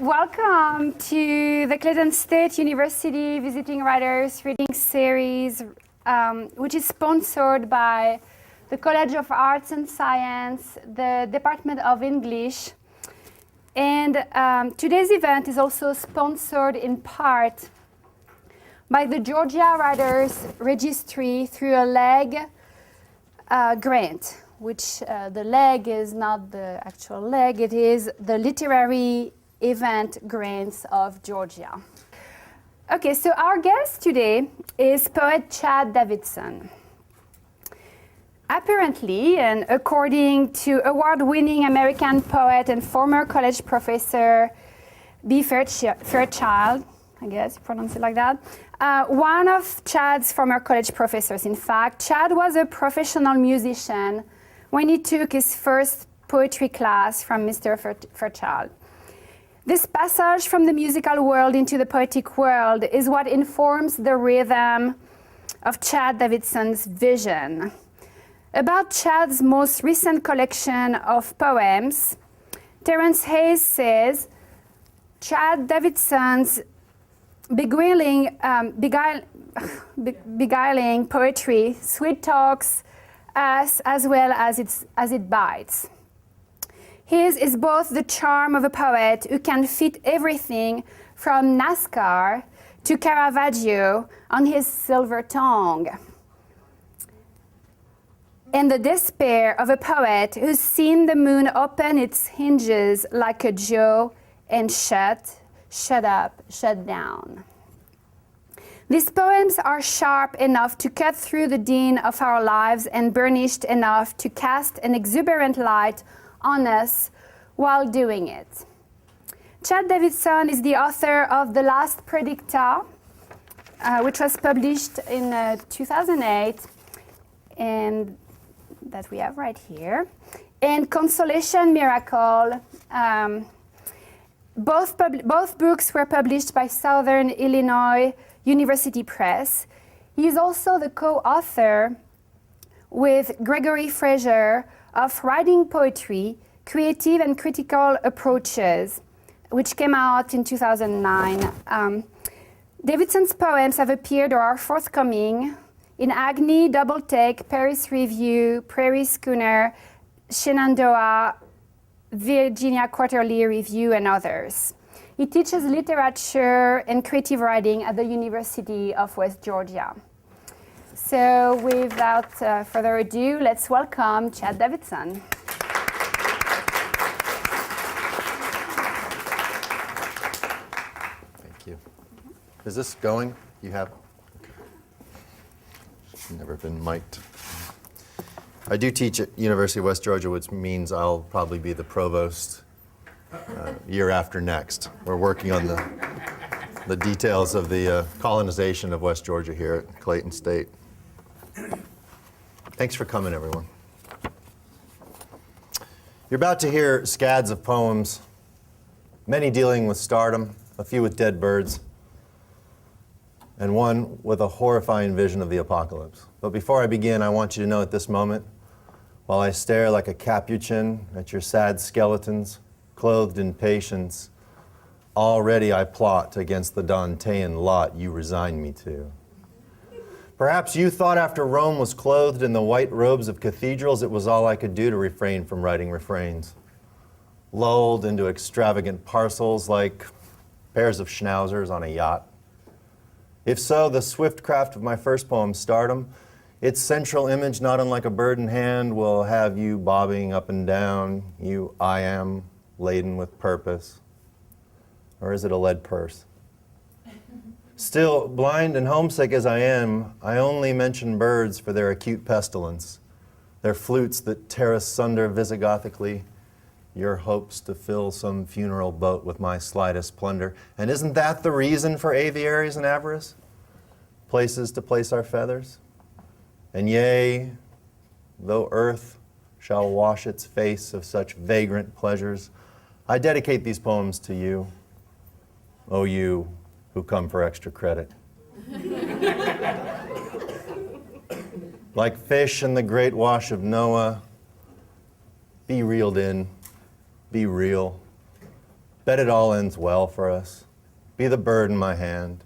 Welcome to the Clayton State University Visiting Writers Reading Series, which is sponsored by the College of Arts and Science, the Department of English. And today's event is also sponsored in part by the Georgia Writers Registry through a LEG grant, which the LEG is not the actual LEG, it is the Literary Event Grants of Georgia. Okay, so our guest today is poet Chad Davidson. Apparently, and according to award-winning American poet and former college professor B. Fairchild, I guess you pronounce it like that, one of Chad's former college professors, in fact, Chad was a professional musician when he took his first poetry class from Mr. Fairchild. This passage from the musical world into the poetic world is what informs the rhythm of Chad Davidson's vision. About Chad's most recent collection of poems, Terence Hayes says, Chad Davidson's beguiling poetry sweet talks us as well as it bites. His is both the charm of a poet who can fit everything from NASCAR to Caravaggio on his silver tongue, and the despair of a poet who's seen the moon open its hinges like a jaw and shut down. These poems are sharp enough to cut through the din of our lives and burnished enough to cast an exuberant light on us while doing it. Chad Davidson is the author of The Last Predicta, which was published in 2008, and that we have right here, and Consolation Miracle. Both books were published by Southern Illinois University Press. He is also the co-author with Gregory Fraser of Writing Poetry, Creative and Critical Approaches, which came out in 2009. Davidson's poems have appeared or are forthcoming in Agni, Double Take, Paris Review, Prairie Schooner, Shenandoah, Virginia Quarterly Review, and others. He teaches literature and creative writing at the University of West Georgia. So without further ado, let's welcome Chad Davidson. Thank you. Is this going? You have? Never been mic'd. I do teach at University of West Georgia, which means I'll probably be the provost year after next. We're working on the details of the colonization of West Georgia here at Clayton State. Thanks for coming, everyone. You're about to hear scads of poems, many dealing with stardom, a few with dead birds, and one with a horrifying vision of the apocalypse. But before I begin, I want you to know at this moment, while I stare like a Capuchin at your sad skeletons, clothed in patience, already I plot against the Dantean lot you resign me to. Perhaps you thought after Rome was clothed in the white robes of cathedrals, it was all I could do to refrain from writing refrains, lulled into extravagant parcels like pairs of schnauzers on a yacht. If so, the swift craft of my first poem, Stardom, its central image, not unlike a bird in hand, will have you bobbing up and down, you I am, laden with purpose. Or is it a lead purse? Still, blind and homesick as I am, I only mention birds for their acute pestilence, their flutes that tear asunder Visigothically, your hopes to fill some funeral boat with my slightest plunder. And isn't that the reason for aviaries and avarice? Places to place our feathers? And yea, though earth shall wash its face of such vagrant pleasures, I dedicate these poems to you, O you who come for extra credit. Like fish in the great wash of Noah, be reeled in, be real, Bet it all ends well for us. Be the bird in my hand.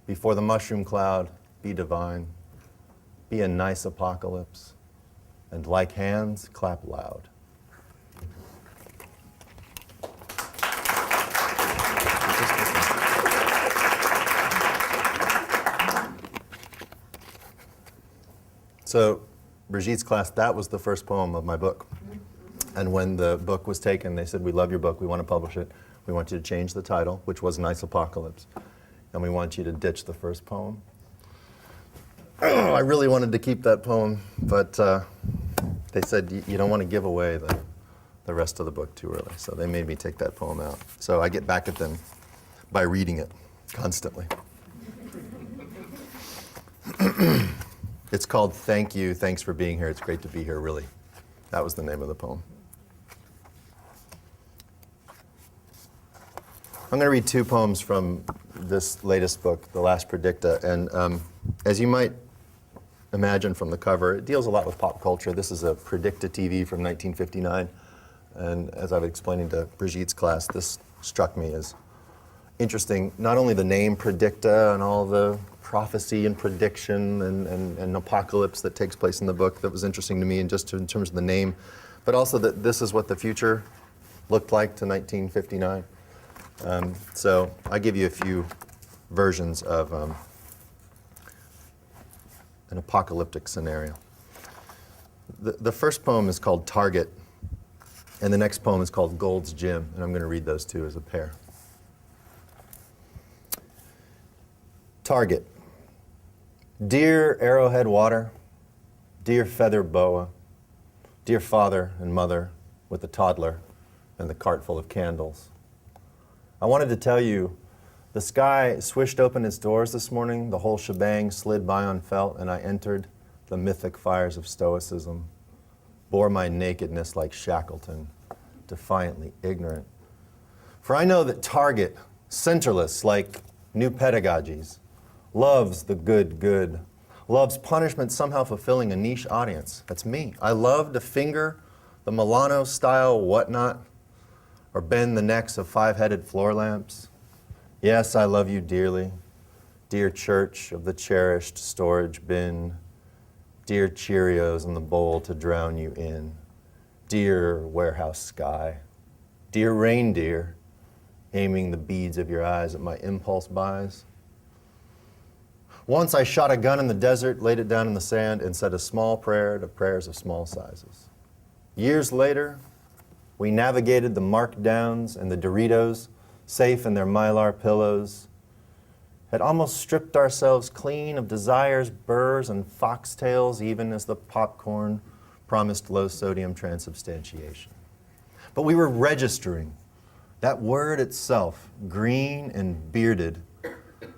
Before the mushroom cloud, be divine. Be a nice apocalypse. And like hands, clap loud. So, Brigitte's class, that was the first poem of my book. And when the book was taken, they said, we love your book, we want to publish it. We want you to change the title, which was Nice Apocalypse. And we want you to ditch the first poem. I really wanted to keep that poem, but they said, you don't want to give away the rest of the book too early. So they made me take that poem out. So I get back at them by reading it constantly. It's called Thank You, Thanks for Being Here. It's great to be here, really. That was the name of the poem. I'm going to read two poems from this latest book, The Last Predicta. And as you might imagine from the cover, it deals a lot with pop culture. This is a Predicta TV from 1959. And as I was explaining to Brigitte's class, this struck me as interesting. Not only the name Predicta and all the prophecy and prediction and apocalypse that takes place in the book that was interesting to me, and just in terms of the name, but also that this is what the future looked like to 1959. So I give you a few versions of an apocalyptic scenario. The first poem is called Target, and the next poem is called Gold's Gym, and I'm going to read those two as a pair. Target. Dear Arrowhead Water, dear Feather Boa, dear father and mother with the toddler and the cart full of candles. I wanted to tell you, the sky swished open its doors this morning, the whole shebang slid by on felt, and I entered the mythic fires of stoicism, bore my nakedness like Shackleton, defiantly ignorant. For I know that Target, centerless like new pedagogies, loves the good, loves punishment somehow fulfilling a niche audience. That's me. I love to finger the Milano-style whatnot or bend the necks of five-headed floor lamps. Yes, I love you dearly, dear church of the cherished storage bin, dear Cheerios in the bowl to drown you in, dear warehouse sky, dear reindeer, aiming the beads of your eyes at my impulse buys. Once I shot a gun in the desert, laid it down in the sand, and said a small prayer to prayers of small sizes. Years later, we navigated the markdowns and the Doritos, safe in their Mylar pillows, had almost stripped ourselves clean of desires, burrs, and foxtails, even as the popcorn promised low-sodium transubstantiation. But we were registering that word itself, green and bearded,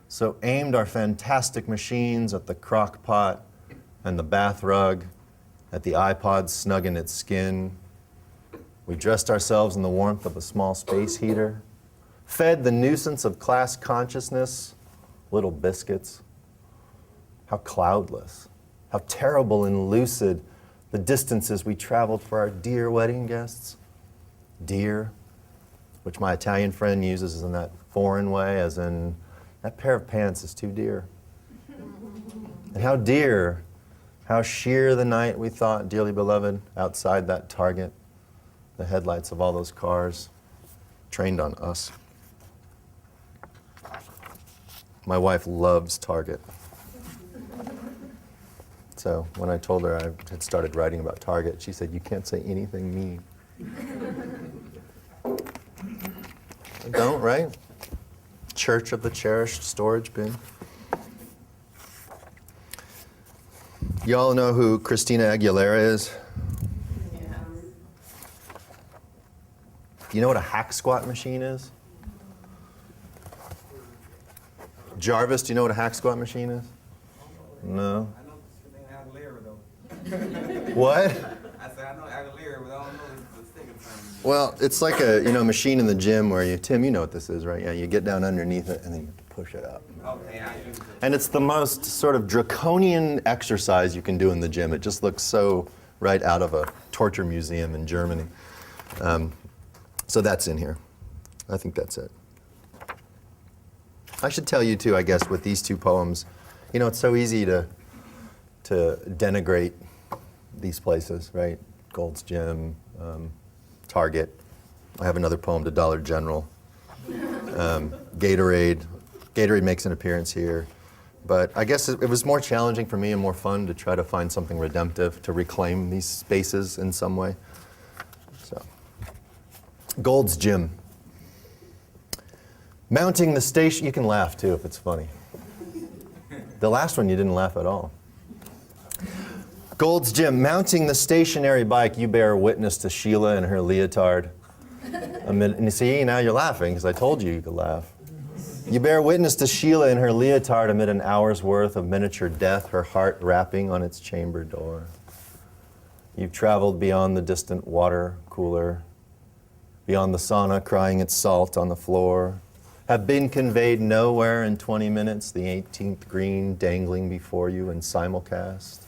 so aimed our fantastic machines at the crock pot and the bath rug, at the iPod snug in its skin. We dressed ourselves in the warmth of a small space heater, fed the nuisance of class consciousness, little biscuits. How cloudless, how terrible and lucid the distances we traveled for our dear wedding guests. Dear, which my Italian friend uses in that foreign way, as in, that pair of pants is too dear. And how dear, how sheer the night we thought, dearly beloved, outside that Target, the headlights of all those cars trained on us. My wife loves Target. So when I told her I had started writing about Target, she said, you can't say anything mean. Don't, right? Church of the cherished storage bin. You all know who Christina Aguilera is? Yeah. Do you know what a hack squat machine is? Jarvis, do you know what a hack squat machine is? No. I know Christina Aguilera though. What? I said I know Aguilera, but I don't know the second time. Well, it's like a machine in the gym where you, Tim, you know what this is, right? Yeah, you get down underneath it and then you have to push it up. Okay, I use it. And it's the most sort of draconian exercise you can do in the gym. It just looks so right out of a torture museum in Germany. So that's in here. I think that's it. I should tell you too, I guess, with these two poems, you know, it's so easy to denigrate these places, right? Gold's Gym, Target. I have another poem to Dollar General. Gatorade. Gatorade makes an appearance here. But I guess it was more challenging for me and more fun to try to find something redemptive, to reclaim these spaces in some way. So, Gold's Gym. Mounting the station, you can laugh too if it's funny. The last one you didn't laugh at all. Gold's Gym. Mounting the stationary bike, you bear witness to Sheila and her leotard. And you see, now you're laughing because I told you could laugh. You bear witness to Sheila in her leotard amid an hour's worth of miniature death, her heart rapping on its chamber door. You've traveled beyond the distant water cooler, beyond the sauna crying its salt on the floor, have been conveyed nowhere in 20 minutes, the 18th green dangling before you in simulcast.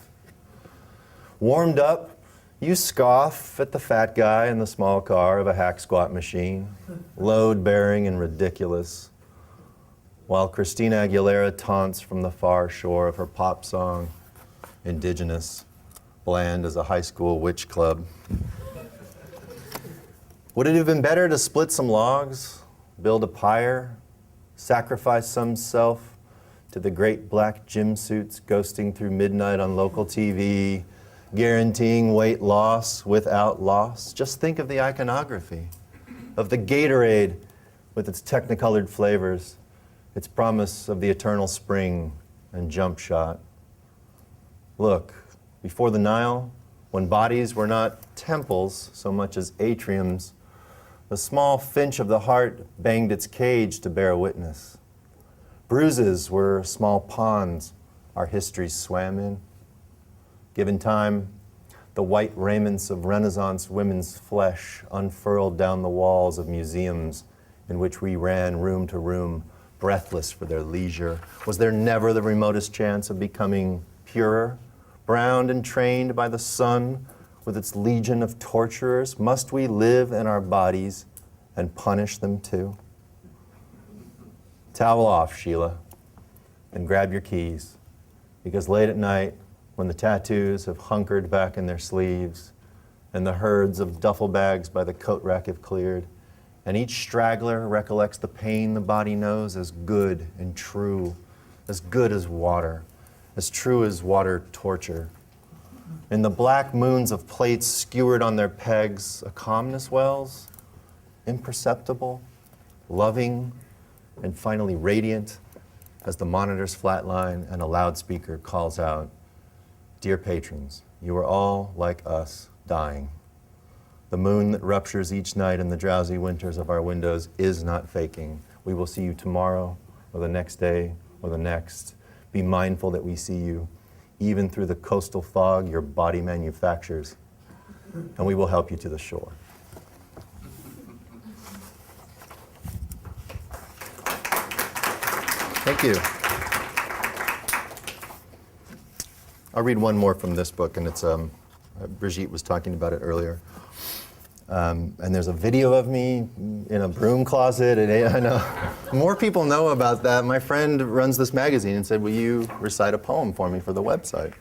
Warmed up, you scoff at the fat guy in the small car of a hack squat machine, load-bearing and ridiculous, while Christina Aguilera taunts from the far shore of her pop song, indigenous, bland as a high school witch club. Would it have been better to split some logs, build a pyre, sacrifice some self to the great black gym suits ghosting through midnight on local TV, guaranteeing weight loss without loss? Just think of the iconography, of the Gatorade with its technicolored flavors, its promise of the eternal spring and jump shot. Look, before the Nile, when bodies were not temples so much as atriums, the small finch of the heart banged its cage to bear witness. Bruises were small ponds our histories swam in. Given time, the white raiments of Renaissance women's flesh unfurled down the walls of museums in which we ran room to room, breathless for their leisure. Was there never the remotest chance of becoming purer, browned and trained by the sun with its legion of torturers? Must we live in our bodies and punish them too? Towel off, Sheila, and grab your keys, because late at night, when the tattoos have hunkered back in their sleeves, and the herds of duffel bags by the coat rack have cleared, and each straggler recollects the pain the body knows as good and true, as good as water, as true as water torture. In the black moons of plates skewered on their pegs, a calmness wells, imperceptible, loving, and finally radiant, as the monitors flatline and a loudspeaker calls out, "Dear patrons, you are all like us, dying. The moon that ruptures each night in the drowsy winters of our windows is not faking. We will see you tomorrow, or the next day, or the next. Be mindful that we see you, even through the coastal fog your body manufactures, and we will help you to the shore." Thank you. I'll read one more from this book, and it's Brigitte was talking about it earlier. And there's a video of me in a broom closet. I know more people know about that. My friend runs this magazine and said, "Will you recite a poem for me for the website?"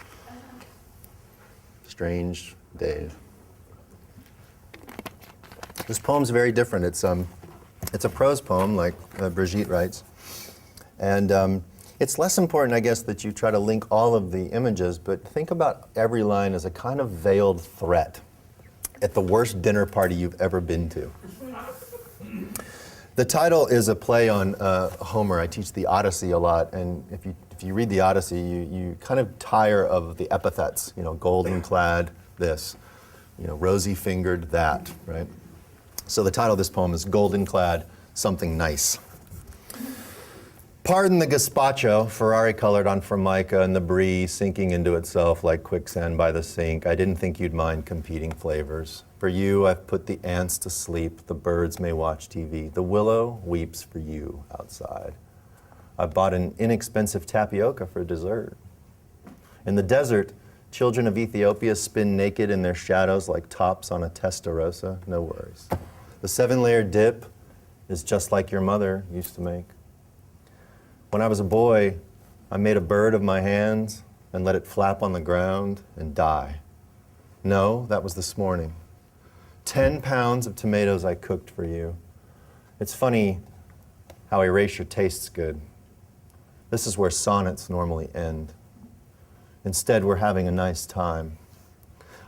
Strange Dave. This poem's very different. It's a prose poem, like Brigitte writes. And it's less important, I guess, that you try to link all of the images, but think about every line as a kind of veiled threat at the worst dinner party you've ever been to. The title is a play on Homer. I teach the Odyssey a lot, and if you read the Odyssey, you kind of tire of the epithets, golden clad, this, rosy fingered, that, right? So the title of this poem is Golden Clad, Something Nice. Pardon the gazpacho, Ferrari-colored on Formica, and the brie sinking into itself like quicksand by the sink. I didn't think you'd mind competing flavors. For you, I've put the ants to sleep. The birds may watch TV. The willow weeps for you outside. I bought an inexpensive tapioca for dessert. In the desert, children of Ethiopia spin naked in their shadows like tops on a testarossa. No worries. The 7-layer dip is just like your mother used to make. When I was a boy, I made a bird of my hands and let it flap on the ground and die. No, that was this morning. 10 pounds of tomatoes I cooked for you. It's funny how erasure tastes good. This is where sonnets normally end. Instead, we're having a nice time.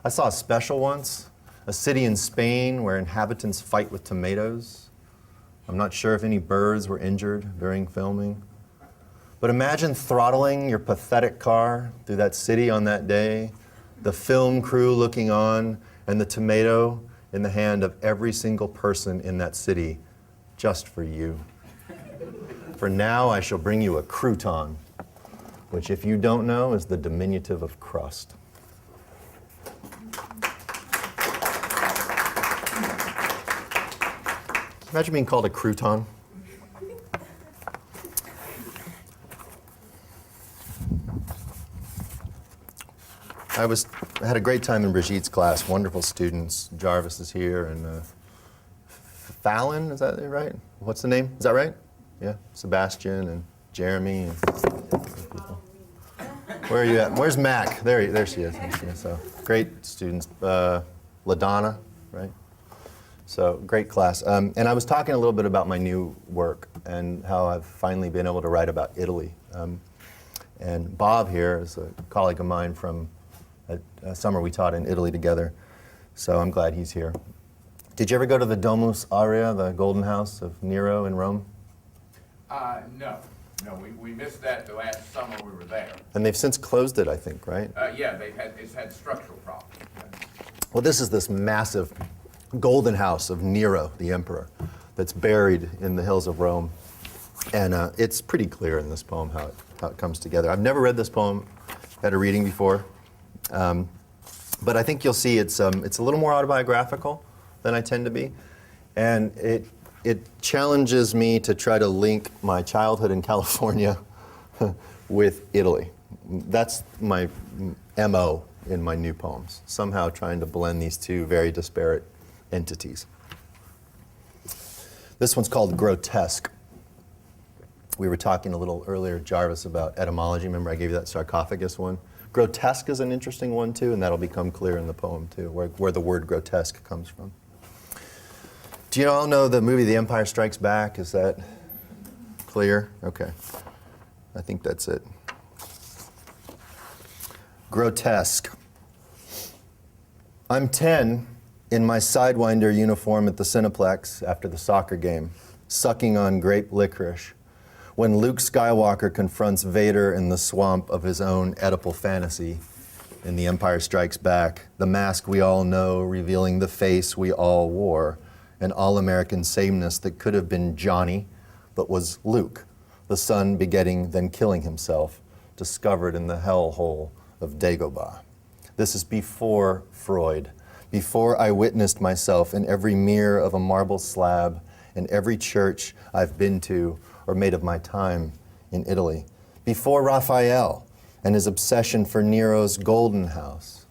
I saw a special once, a city in Spain where inhabitants fight with tomatoes. I'm not sure if any birds were injured during filming. But imagine throttling your pathetic car through that city on that day, the film crew looking on, and the tomato in the hand of every single person in that city, just for you. For now, I shall bring you a crouton, which, if you don't know, is the diminutive of crust. Imagine being called a crouton. I had a great time in Brigitte's class, wonderful students. Jarvis is here, and Fallon, is that right? What's the name? Is that right? Yeah, Sebastian and Jeremy. And where are you at? Where's Mac? There she is. So great students. LaDonna, right? So great class. And I was talking a little bit about my new work and how I've finally been able to write about Italy. And Bob here is a colleague of mine from a summer we taught in Italy together. So I'm glad he's here. Did you ever go to the Domus Aurea, the Golden House of Nero in Rome? No, we missed that the last summer we were there. And they've since closed it, I think, right? Yeah, it's had structural problems. Well, this is this massive golden house of Nero, the emperor, that's buried in the hills of Rome. And it's pretty clear in this poem how it comes together. I've never read this poem at a reading before, but I think you'll see it's a little more autobiographical than I tend to be. And it challenges me to try to link my childhood in California with Italy. That's my MO in my new poems, somehow trying to blend these two very disparate entities. This one's called Grotesque. We were talking a little earlier, Jarvis, about etymology. Remember I gave you that sarcophagus one? Grotesque is an interesting one too, and that'll become clear in the poem too, where the word grotesque comes from. Do you all know the movie The Empire Strikes Back? Is that clear? Okay. I think that's it. Grotesque. I'm 10 in my Sidewinder uniform at the Cineplex after the soccer game, sucking on grape licorice, when Luke Skywalker confronts Vader in the swamp of his own Oedipal fantasy in The Empire Strikes Back, the mask we all know revealing the face we all wore, an all-American sameness that could have been Johnny, but was Luke, the son begetting then killing himself, discovered in the hellhole of Dagobah. This is before Freud, before I witnessed myself in every mirror of a marble slab, in every church I've been to or made of my time in Italy, before Raphael and his obsession for Nero's Golden House.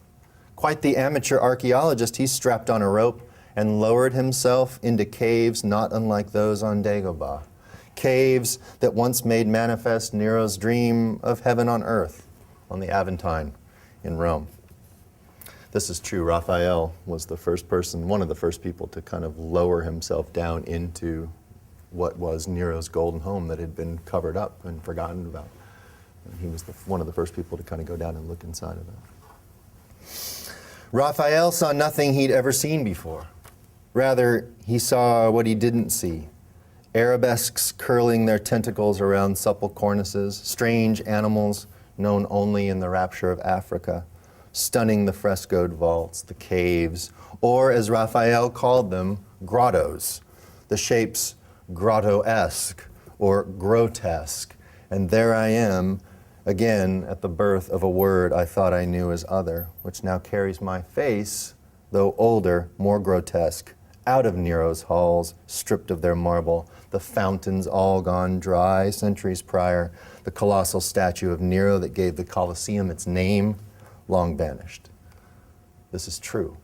Quite the amateur archaeologist, he strapped on a rope and lowered himself into caves not unlike those on Dagobah, caves that once made manifest Nero's dream of heaven on earth on the Aventine in Rome. This is true. Raphael was the first person, one of the first people to kind of lower himself down into what was Nero's golden home that had been covered up and forgotten about. And he was one of the first people to kind of go down and look inside of it. Raphael saw nothing he'd ever seen before. Rather, he saw what he didn't see. Arabesques curling their tentacles around supple cornices, strange animals known only in the rapture of Africa, stunning the frescoed vaults, the caves, or as Raphael called them, grottos, the shapes grotto-esque or grotesque. And there I am, again, at the birth of a word I thought I knew as other, which now carries my face, though older, more grotesque, out of Nero's halls, stripped of their marble, the fountains all gone dry centuries prior, the colossal statue of Nero that gave the Colosseum its name, long banished. This is true.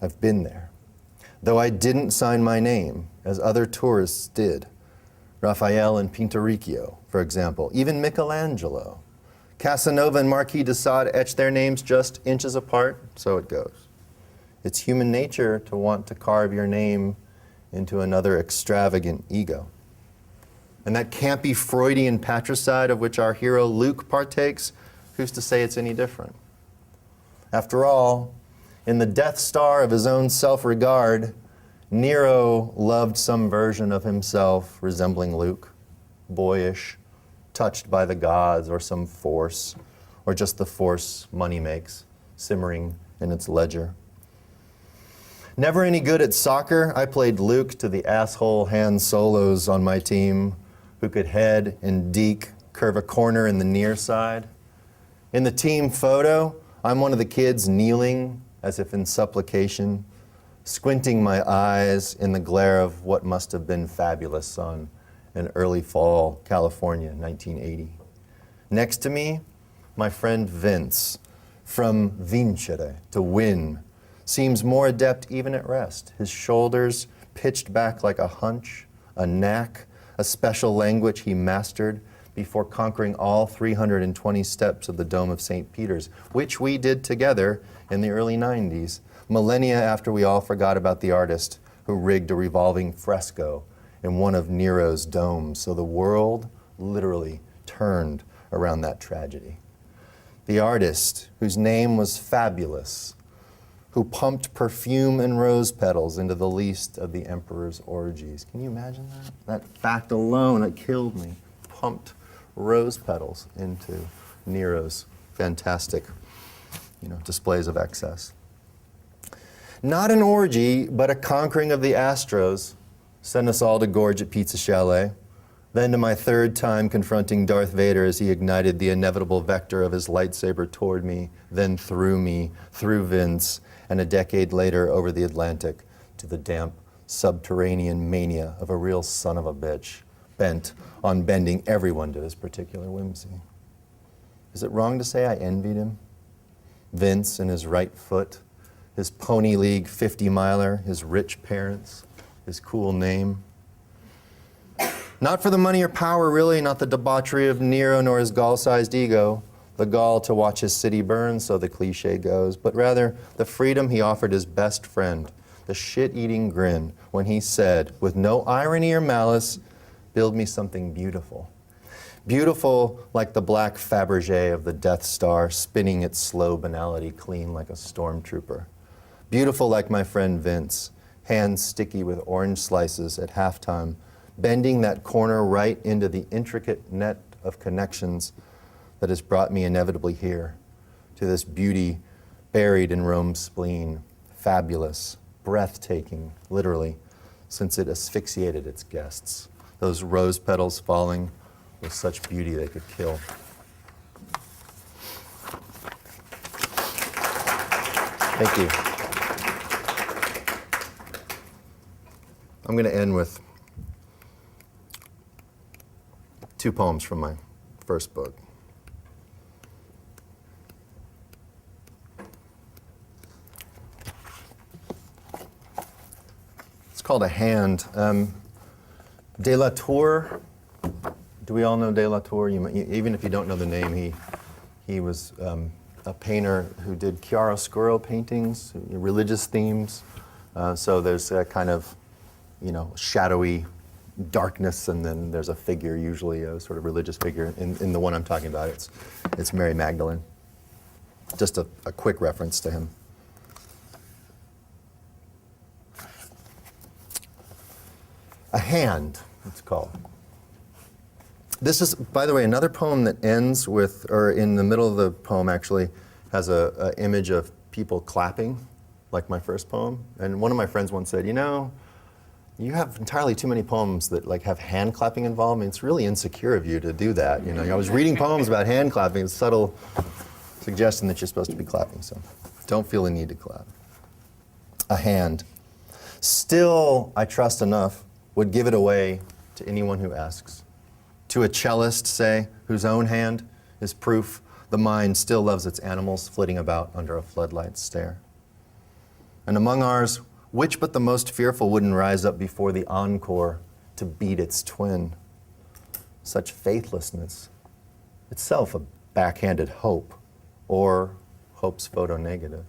I've been there. though I didn't sign my name, as other tourists did. Raphael and Pinturicchio, for example, even Michelangelo. Casanova and Marquis de Sade etched their names just inches apart, so it goes. It's human nature to want to carve your name into another extravagant ego. And that campy Freudian patricide of which our hero Luke partakes, who's to say it's any different? After all, in the Death Star of his own self-regard, Nero loved some version of himself resembling Luke, boyish, touched by the gods or some force, or just the force money makes, simmering in its ledger. Never any good at soccer, I played Luke to the asshole Han Solos on my team, who could head and deke, curve a corner in the near side. In the team photo, I'm one of the kids kneeling as if in supplication, squinting my eyes in the glare of what must have been fabulous sun in early fall, California, 1980. Next to me, my friend Vince, from vincere, to win, seems more adept even at rest. His shoulders pitched back like a hunch, a knack, a special language he mastered before conquering all 320 steps of the Dome of St. Peter's, which we did together in the early 90s, millennia after we all forgot about the artist who rigged a revolving fresco in one of Nero's domes. So the world literally turned around that tragedy. The artist, whose name was Fabulous, who pumped perfume and rose petals into the least of the emperor's orgies. Can you imagine that? That fact alone, it killed me. Pumped rose petals into Nero's fantastic, displays of excess. Not an orgy, but a conquering of the Astros sent us all to gorge at Pizza Chalet. Then to my third time confronting Darth Vader as he ignited the inevitable vector of his lightsaber toward me, then through me, through Vince, and a decade later over the Atlantic to the damp subterranean mania of a real son of a bitch, bent on bending everyone to his particular whimsy. Is it wrong to say I envied him? Vince and his right foot, his Pony League 50-miler, his rich parents, his cool name. Not for the money or power, really, not the debauchery of Nero nor his gall-sized ego, the gall to watch his city burn, so the cliche goes, but rather the freedom he offered his best friend, the shit-eating grin, when he said, with no irony or malice, build me something beautiful. Beautiful like the black Fabergé of the Death Star, spinning its slow banality clean like a stormtrooper. Beautiful like my friend Vince, hands sticky with orange slices at halftime, bending that corner right into the intricate net of connections that has brought me inevitably here, to this beauty buried in Rome's spleen, fabulous, breathtaking, literally, since it asphyxiated its guests. Those rose petals falling with such beauty they could kill. Thank you. I'm going to end with two poems from my first book. It's called A Hand. De la Tour, do we all know De la Tour? Even if you don't know the name, he was a painter who did chiaroscuro paintings, religious themes. So there's a kind of, shadowy darkness, and then there's a figure, usually a sort of religious figure. In the one I'm talking about, it's Mary Magdalene. Just a quick reference to him. A Hand, it's called. This is, by the way, another poem that ends with, or in the middle of the poem actually, has a image of people clapping, like my first poem. And one of my friends once said, you have entirely too many poems that have hand clapping involved. I mean, it's really insecure of you to do that. I was reading poems about hand clapping, it's a subtle suggestion that you're supposed to be clapping, so don't feel the need to clap. A Hand. Still, I trust enough, would give it away to anyone who asks. To a cellist, say, whose own hand is proof the mind still loves its animals flitting about under a floodlight stare. And among ours, Which but the most fearful wouldn't rise up before the encore to beat its twin? Such faithlessness, itself a backhanded hope, or hope's photonegative.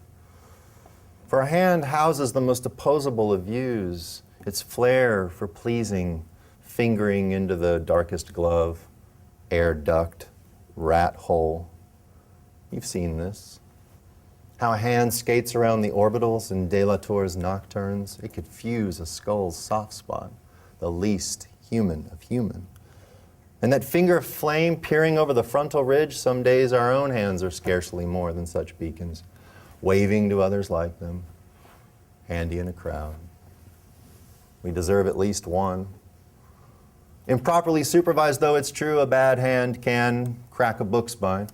For a hand houses the most opposable of views, its flair for pleasing, fingering into the darkest glove, air duct, rat hole. You've seen this. How a hand skates around the orbitals in De La Tour's nocturnes. It could fuse a skull's soft spot, the least human of human. And that finger of flame peering over the frontal ridge, some days our own hands are scarcely more than such beacons, waving to others like them, handy in a crowd. We deserve at least one. Improperly supervised though it's true, a bad hand can crack a book spine.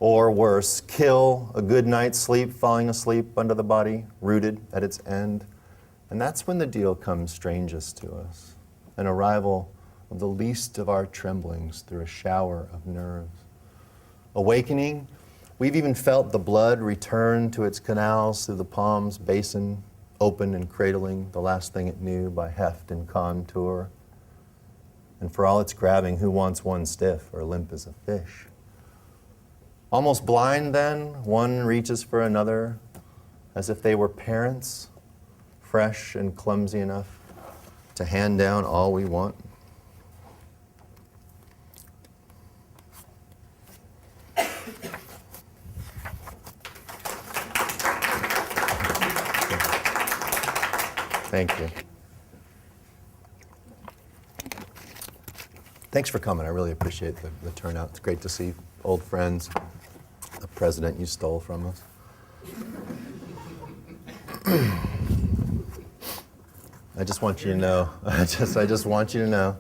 Or worse, kill a good night's sleep, falling asleep under the body, rooted at its end. And that's when the deal comes strangest to us, an arrival of the least of our tremblings through a shower of nerves. Awakening, we've even felt the blood return to its canals through the palm's basin, open and cradling the last thing it knew by heft and contour. And for all its grabbing, who wants one stiff or limp as a fish? Almost blind then, one reaches for another, as if they were parents, fresh and clumsy enough to hand down all we want. Thank you. Thanks for coming. I really appreciate the turnout. It's great to see old friends. The president you stole from us. I just want you to know, I just want you to know,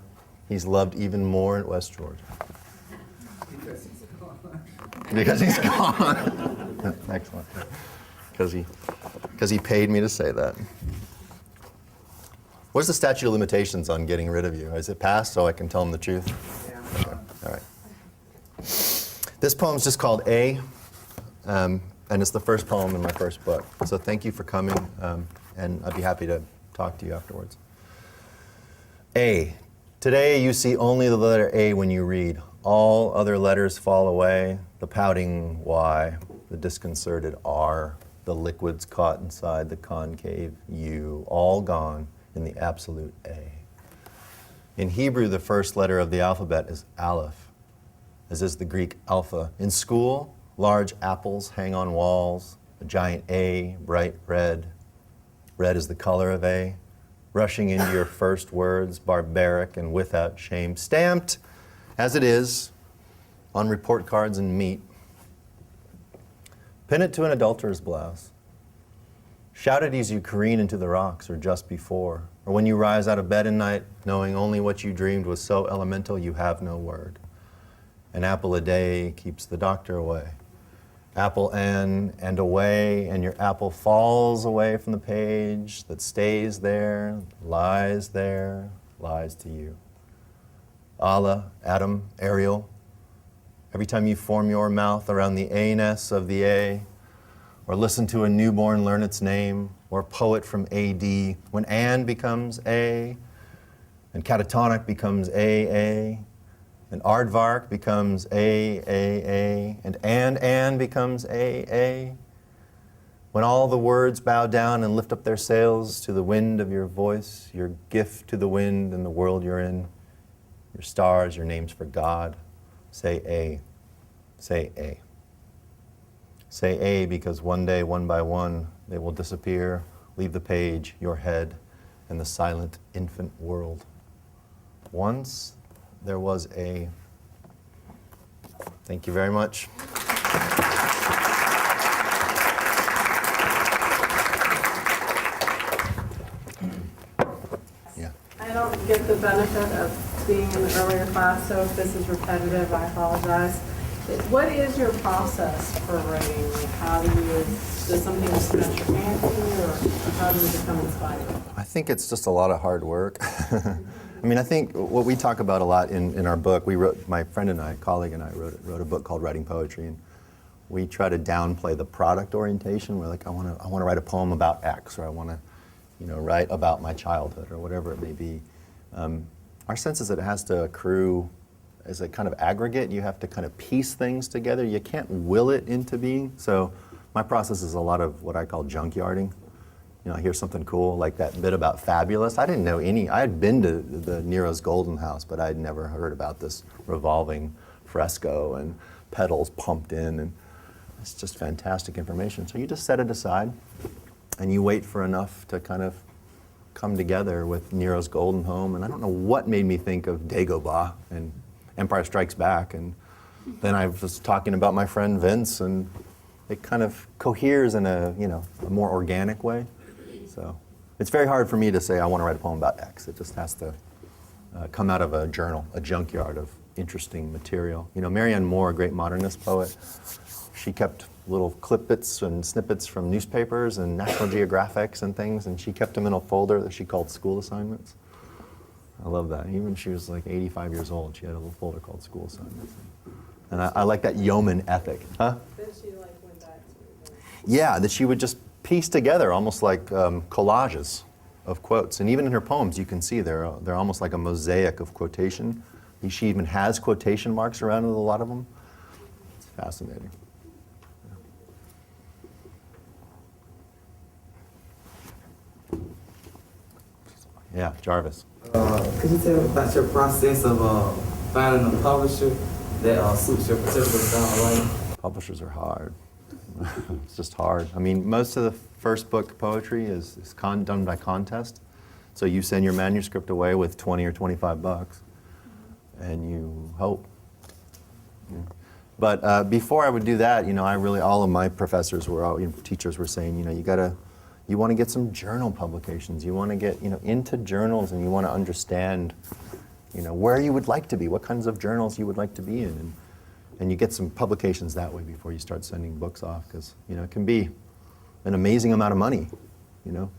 he's loved even more at West Georgia. Because he's gone. Excellent. Because he paid me to say that. What's the statute of limitations on getting rid of you? Is it passed so I can tell him the truth? Yeah. Okay. All right. This poem's just called A, and it's the first poem in my first book. So thank you for coming, and I'd be happy to talk to you afterwards. A. Today you see only the letter A when you read. All other letters fall away, the pouting Y, the disconcerted R, the liquids caught inside the concave U, all gone in the absolute A. In Hebrew, the first letter of the alphabet is Aleph, as is the Greek alpha. In school, large apples hang on walls, a giant A, bright red. Red is the color of A. Rushing into your first words, barbaric and without shame, stamped, as it is, on report cards and meat. Pin it to an adulterer's blouse. Shout it as you careen into the rocks or just before, or when you rise out of bed at night, knowing only what you dreamed was so elemental you have no word. An apple a day keeps the doctor away. Apple and away, and your apple falls away from the page that stays there, lies to you. Allah, Adam, Ariel. Every time you form your mouth around the A-ness of the A, or listen to a newborn learn its name, or poet from AD, when and becomes A, and catatonic becomes AA, and aardvark becomes A, and becomes AA. When all the words bow down and lift up their sails to the wind of your voice, your gift to the wind and the world you're in, your stars, your names for God, say A, say A. Say A because one day, one by one, they will disappear, leave the page, your head, and the silent infant world. Once there was A. Thank you very much. Yeah. I don't get the benefit of being in the earlier class, so if this is repetitive, I apologize. What is your process for writing? Like, how do you, does something just catch your fancy, or how do you become inspired? I think it's just a lot of hard work. I mean, I think what we talk about a lot in our book, we wrote, my friend and I, colleague and I, wrote a book called Writing Poetry, and we try to downplay the product orientation. We're like, I want to write a poem about X, or I want to write about my childhood or whatever it may be. Our sense is that it has to accrue as a kind of aggregate. You have to kind of piece things together. You can't will it into being. So my process is a lot of what I call junkyarding. I hear something cool, like that bit about fabulous. I didn't know I had been to the Nero's Golden House, but I had never heard about this revolving fresco and petals pumped in, and it's just fantastic information. So you just set it aside, and you wait for enough to kind of come together with Nero's Golden Home, and I don't know what made me think of Dagobah and Empire Strikes Back, and then I was talking about my friend Vince, and it kind of coheres in a more organic way. So it's very hard for me to say I want to write a poem about X. It just has to come out of a journal, a junkyard of interesting material. Marianne Moore, a great modernist poet, she kept little clippets and snippets from newspapers and National Geographics and things, and she kept them in a folder that she called school assignments. I love that. Even she was like 85 years old, she had a little folder called school assignments. And I like that yeoman ethic. Huh? Then she went back to. Yeah, that she would just piece together almost like collages of quotes. And even in her poems, you can see they're almost like a mosaic of quotation. She even has quotation marks around a lot of them. It's fascinating. Yeah, Jarvis. Could you tell me about your process of finding a publisher that suits your particular style of writing? Publishers are hard. It's just hard. I mean, most of the first book poetry is done by contest. So you send your manuscript away with 20 or 25 bucks, and you hope. Yeah. But before I would do that, all of my professors teachers were saying, you want to get some journal publications. You want to get, into journals, and you want to understand, where you would like to be, what kinds of journals you would like to be in. And you get some publications that way before you start sending books off, because it can be an amazing amount of money.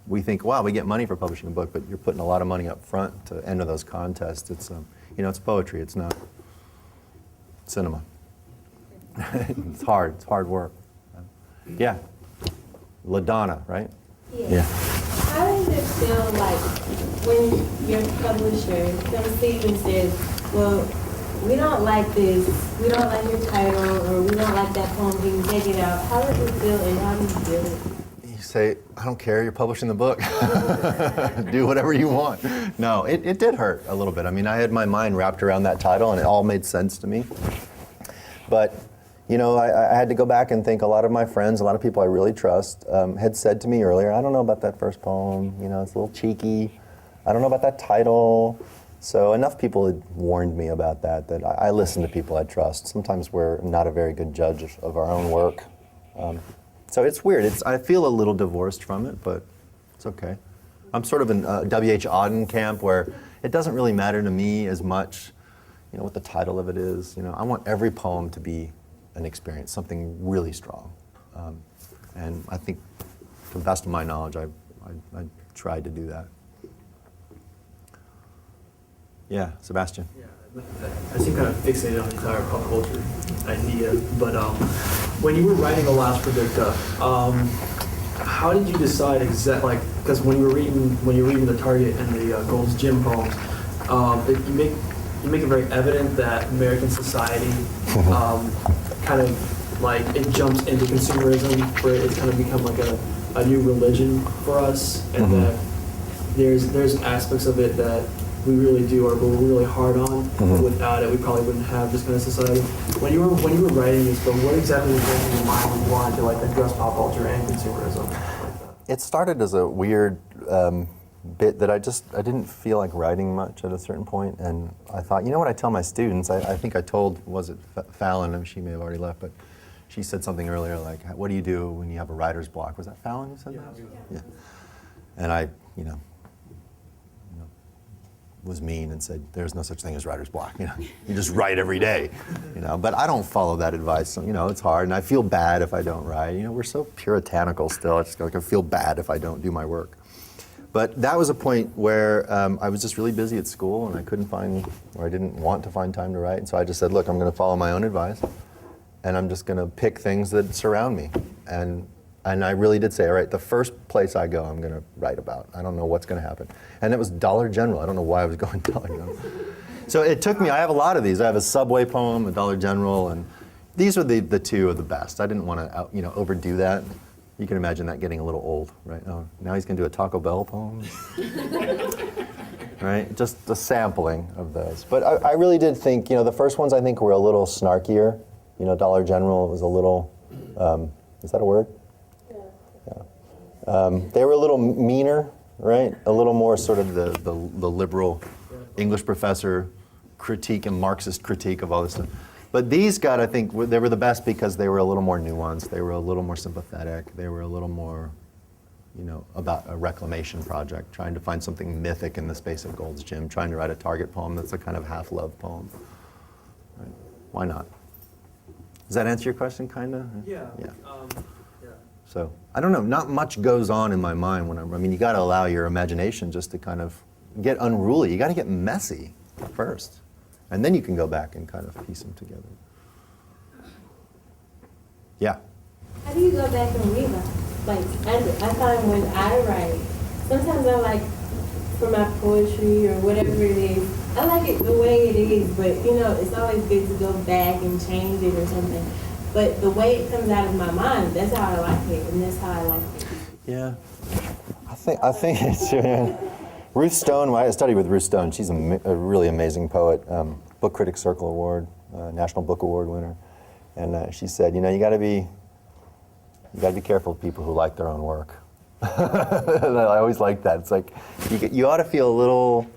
We think, wow, we get money for publishing a book, but you're putting a lot of money up front to enter those contests. It's it's poetry. It's not cinema. It's hard. It's hard work. Yeah, LaDonna, right? Yeah. How does it feel like when your publisher comes to you and says, well, we don't like this, we don't like your title, or we don't like that poem, can you take it out? How does it feel, and how do you deal with it? You say, I don't care, you're publishing the book. Do whatever you want. No, it did hurt a little bit. I mean, I had my mind wrapped around that title, and it all made sense to me. But, I had to go back and think. A lot of my friends, a lot of people I really trust, had said to me earlier, I don't know about that first poem, it's a little cheeky. I don't know about that title. So enough people had warned me about that I listen to people I trust. Sometimes we're not a very good judge of our own work. So it's weird. I feel a little divorced from it, but it's okay. I'm sort of in W.H. Auden camp, where it doesn't really matter to me as much, what the title of it is. I want every poem to be an experience, something really strong. And I think, to the best of my knowledge, I tried to do that. Yeah, Sebastian. Yeah, I seem kind of fixated on the entire pop culture idea, but when you were writing Alas Predicta, how did you decide exactly? Because when you were reading the Target and the Gold's Gym poems, you make it very evident that American society kind of like it jumps into consumerism, where it's kind of become like a new religion for us, and that there's aspects of it that we really do, or we're really hard on. Without it, we probably wouldn't have this kind of society. When you were writing this book, what exactly was going in your mind when you wanted to address pop culture and consumerism? It started as a weird bit that I didn't feel like writing much at a certain point, and I thought, what I tell my students, I think I told, was it Fallon, and she may have already left, but she said something earlier like, what do you do when you have a writer's block? Was that Fallon who said that? Yeah. And I, was mean and said, there's no such thing as writer's block. You just write every day. But I don't follow that advice. So, it's hard, and I feel bad if I don't write. We're so puritanical still. It's just I feel bad if I don't do my work. But that was a point where I was just really busy at school, and I didn't want to find time to write. And so I just said, look, I'm going to follow my own advice, and I'm just going to pick things that surround me. And And I really did say, all right, the first place I go, I'm going to write about. I don't know what's going to happen. And it was Dollar General. I don't know why I was going Dollar General. So it took me, I have a lot of these. I have a Subway poem, a Dollar General, and these are the two of the best. I didn't want to overdo that. You can imagine that getting a little old, right? Oh, now he's going to do a Taco Bell poem. Right? Just a sampling of those. But I really did think, the first ones I think were a little snarkier. Dollar General was a little, is that a word? Yeah. They were a little meaner, right? A little more sort of the liberal English professor critique and Marxist critique of all this stuff. But these got, I think, they were the best because they were a little more nuanced. They were a little more sympathetic. They were a little more, about a reclamation project, trying to find something mythic in the space of Gold's Gym, trying to write a target poem that's a kind of half-love poem. Right? Why not? Does that answer your question, kind of? Yeah. Yeah. Yeah. So, I don't know, not much goes on in my mind when you got to allow your imagination just to kind of get unruly. You got to get messy first. And then you can go back and kind of piece them together. Yeah. How do you go back and rewrite? Like, I find when I write, sometimes I like, for my poetry or whatever it is, I like it the way it is, but it's always good to go back and change it or something. But the way it comes out of my mind, that's how I like it, and that's how I like it. Yeah. I think it's, Ruth Stone, I studied with Ruth Stone. She's a really amazing poet, Book Critics Circle Award, National Book Award winner. And she said, you got to be careful with people who like their own work. I always like that. It's like, you ought to feel a little,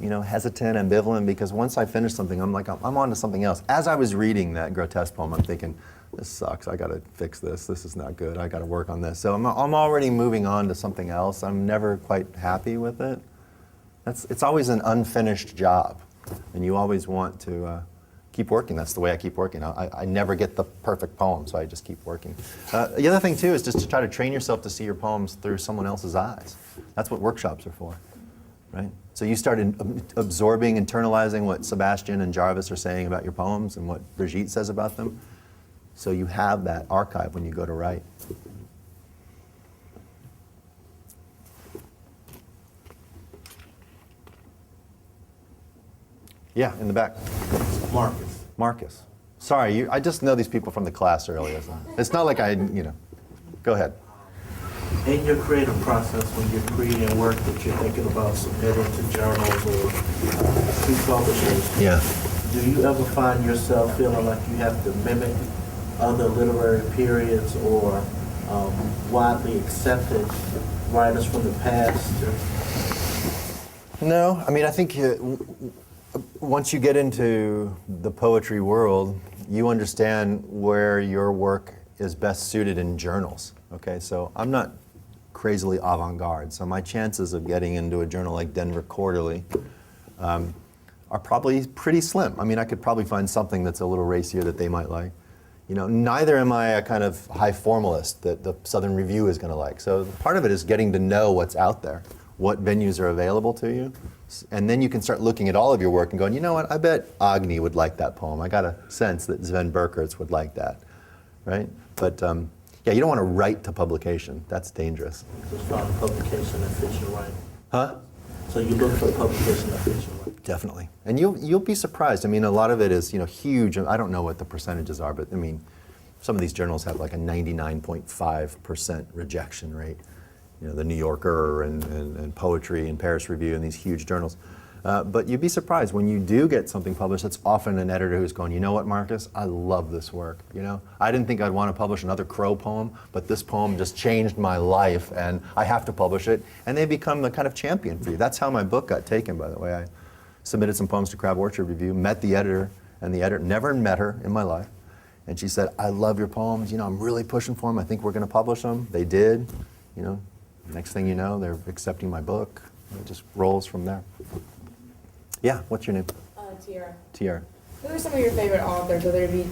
hesitant, ambivalent, because once I finish something, I'm like, I'm on to something else. As I was reading that grotesque poem, I'm thinking, this sucks, I gotta fix this, this is not good, I gotta work on this. So I'm already moving on to something else. I'm never quite happy with it. It's always an unfinished job, and you always want to keep working. That's the way I keep working. I never get the perfect poem, so I just keep working. The other thing too is just to try to train yourself to see your poems through someone else's eyes. That's what workshops are for, right? So you started absorbing, internalizing what Sebastian and Jarvis are saying about your poems and what Brigitte says about them. So you have that archive when you go to write. Yeah, in the back. Marcus. Marcus. Sorry, I just know these people from the class earlier. It's not like Go ahead. In your creative process, when you're creating work that you're thinking about submitting to journals or to publishers, Yeah. do you ever find yourself feeling like you have to mimic other literary periods or widely accepted writers from the past? No, I think once you get into the poetry world, you understand where your work is best suited in journals. Okay, so I'm not crazily avant-garde, so my chances of getting into a journal like Denver Quarterly are probably pretty slim. I could probably find something that's a little racier that they might like. Neither am I a kind of high formalist that the Southern Review is going to like. So part of it is getting to know what's out there, what venues are available to you, and then you can start looking at all of your work and going, you know what, I bet Agni would like that poem. I got a sense that Sven Berkertz would like that, right? But yeah, you don't want to write to publication. That's dangerous. Just find a publication that fits your writing. Huh? So you look for a publication that fits your writing. Definitely. And you'll be surprised. A lot of it is, huge. I don't know what the percentages are, but some of these journals have like a 99.5% rejection rate. The New Yorker and Poetry and Paris Review and these huge journals. But you'd be surprised when you do get something published. It's often an editor who's going, you know what, Marcus, I love this work. I didn't think I'd want to publish another Crow poem, but this poem just changed my life, and I have to publish it. And they become the kind of champion for you. That's how my book got taken, by the way. I submitted some poems to Crab Orchard Review, met the editor, and the editor, never met her in my life. And she said, I love your poems. I'm really pushing for them. I think we're going to publish them. They did. Next thing you know, they're accepting my book. It just rolls from there. Yeah, what's your name? Tiara. Tiara. Who are some of your favorite authors, whether it be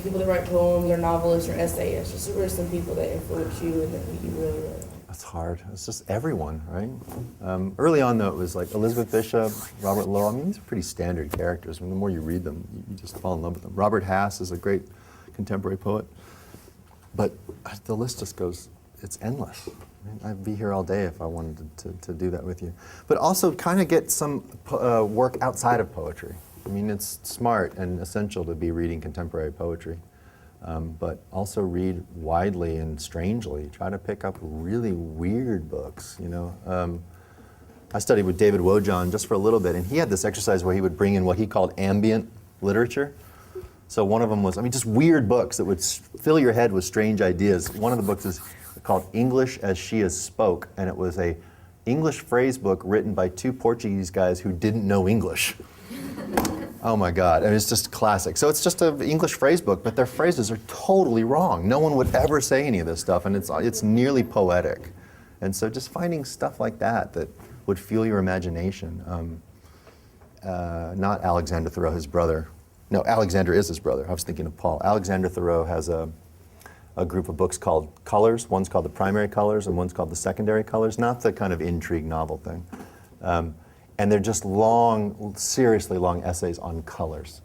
people that write poems or novelists or essayists? Just who are some people that influence you and that you really like? That's hard. It's just everyone, right? Early on, though, it was like Elizabeth Bishop, Robert Lowell. These are pretty standard characters. The more you read them, you just fall in love with them. Robert Hass is a great contemporary poet. But the list just goes, it's endless. I'd be here all day if I wanted to do that with you. But also kind of get some work outside of poetry. I mean, it's smart and essential to be reading contemporary poetry. But also read widely and strangely. Try to pick up really weird books, you know. I studied with David Wojan just for a little bit, and he had this exercise where he would bring in what he called ambient literature. So one of them was, I mean, just weird books that would fill your head with strange ideas. One of the books is called English as She Is Spoke, and it was a English phrase book written by two Portuguese guys who didn't know English. Oh my God, and it's just classic. So it's just an English phrase book, but their phrases are totally wrong. No one would ever say any of this stuff, and it's nearly poetic. And so just finding stuff like that would fuel your imagination. Not Alexander Thoreau, his brother. No, Alexander is his brother. I was thinking of Paul. Alexander Thoreau has a group of books called Colors. One's called The Primary Colors, and one's called The Secondary Colors, not the kind of intrigue novel thing. And they're just long, seriously long essays on colors.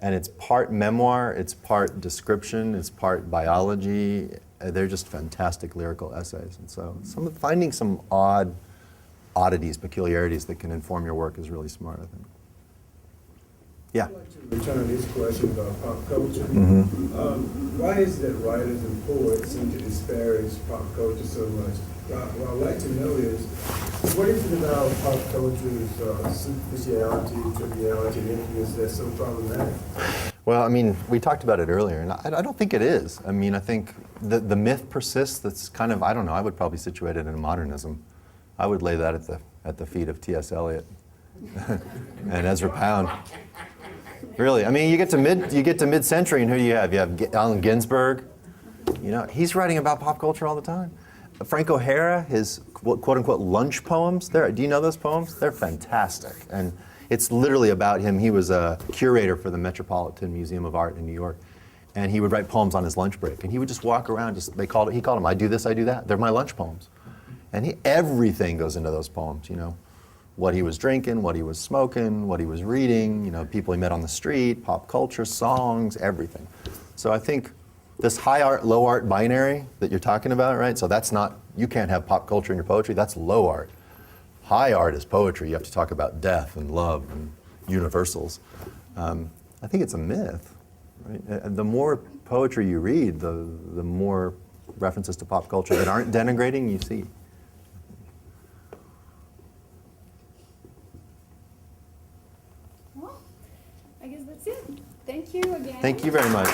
And it's part memoir, it's part description, it's part biology. They're just fantastic lyrical essays. And so finding some oddities, peculiarities that can inform your work is really smart, I think. Yeah. I'd like to return to this question about pop culture. Why is it that writers and poets seem to disparage pop culture so much? What I'd like to know is, what is it about pop culture's superficiality, triviality, and influence that's so problematic? Well, I mean, we talked about it earlier, and I don't think it is. I mean, I think the myth persists. That's kind of, I don't know, I would probably situate it in modernism. I would lay that at the feet of T.S. Eliot and Ezra Pound. Really, I mean, you get to mid-century, and who do you have? You have Allen Ginsberg. You know, he's writing about pop culture all the time. Frank O'Hara, his quote-unquote lunch poems. Do you know those poems? They're fantastic, and it's literally about him. He was a curator for the Metropolitan Museum of Art in New York, and he would write poems on his lunch break, and he would just walk around. He called them, I do this, I do that. They're my lunch poems, and everything goes into those poems. You know, what he was drinking, what he was smoking, what he was reading. You know, people he met on the street, pop culture, songs, everything. So I think this high art, low art binary that you're talking about, right? So that's not, you can't have pop culture in your poetry, that's low art. High art is poetry. You have to talk about death and love and universals. I think it's a myth, right? The more poetry you read, the more references to pop culture that aren't denigrating you see. Well, I guess that's it. Thank you again. Thank you very much.